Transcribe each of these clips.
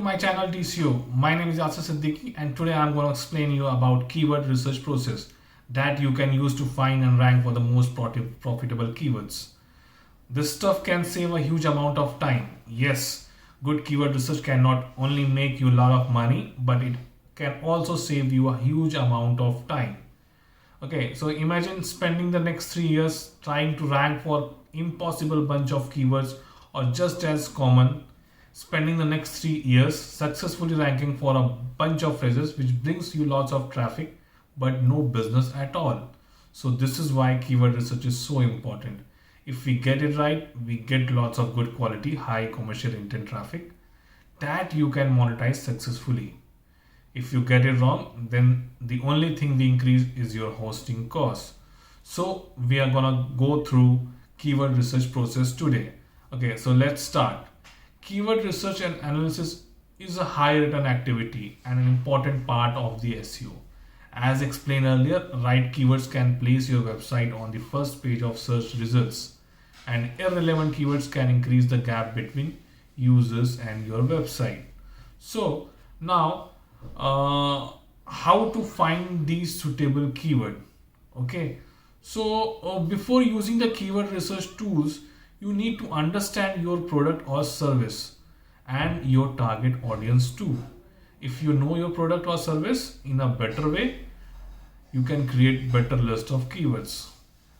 my channel DCO. My name is Yasser Siddiqui and today I'm going to explain you about keyword research process that you can use to find and rank for the most profitable keywords. This stuff can save a huge amount of time. Yes, good keyword research can not only make you a lot of money, but it can also save you a huge amount of time. Okay, so imagine spending the next 3 years trying to rank for impossible bunch of keywords, or just as common, spending the next 3 years successfully ranking for a bunch of phrases which brings you lots of traffic but no business at all. So this is why keyword research is so important. If we get it right, we get lots of good quality, high commercial intent traffic that you can monetize successfully. If you get it wrong, then the only thing we increase is your hosting cost. So we are gonna go through keyword research process today. Okay, so let's start. Keyword research and analysis is a high return activity and an important part of the SEO. As explained earlier, right keywords can place your website on the first page of search results, and irrelevant keywords can increase the gap between users and your website. So now, how to find these suitable keyword? Okay, so before using the keyword research tools, you need to understand your product or service and your target audience too. If you know your product or service in a better way, you can create better list of keywords.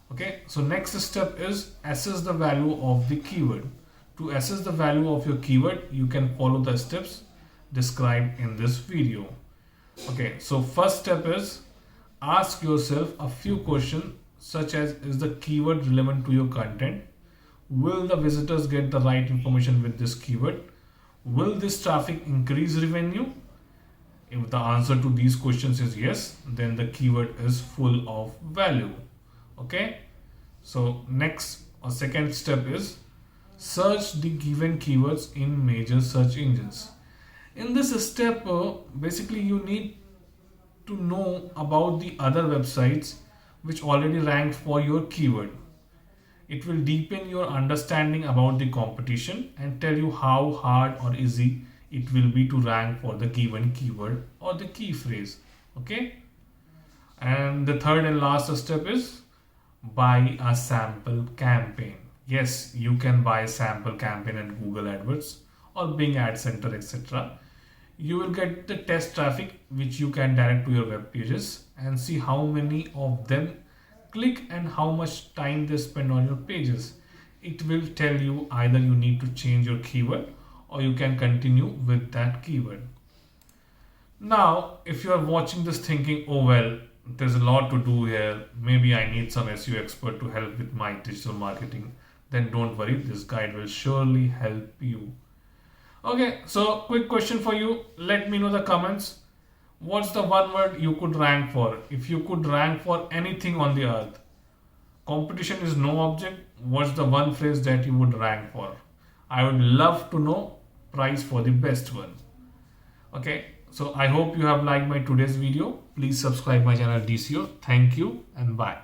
Okay, so next step is assess the value of the keyword. To assess the value of your keyword, you can follow the steps described in this video. Okay, so first step is ask yourself a few questions such as, is the keyword relevant to your content? Will the visitors get the right information with this keyword? Will this traffic increase revenue? If the answer to these questions is yes, then the keyword is full of value. Okay, so next or second step is search the given keywords in major search engines. In this step, basically you need to know about the other websites which already ranked for your keyword. It will deepen your understanding about the competition and tell you how hard or easy it will be to rank for the given keyword or the key phrase. Okay, and the third and last step is buy a sample campaign. Yes, you can buy a sample campaign at Google AdWords or Bing Ad Center, etc. You will get the test traffic which you can direct to your web pages and see how many of them click and how much time they spend on your pages. It will tell you either you need to change your keyword or you can continue with that keyword. Now, if you are watching this thinking, oh well, there's a lot to do here, maybe I need some SEO expert to help with my digital marketing, then don't worry, this guide will surely help you. Okay, so quick question for you. Let me know the comments. What's the one word you could rank for? If you could rank for anything on the earth, competition is no object, what's the one phrase that you would rank for? I would love to know prize for the best one. Okay, so I hope you have liked my today's video. Please subscribe my channel DCO. Thank you and bye.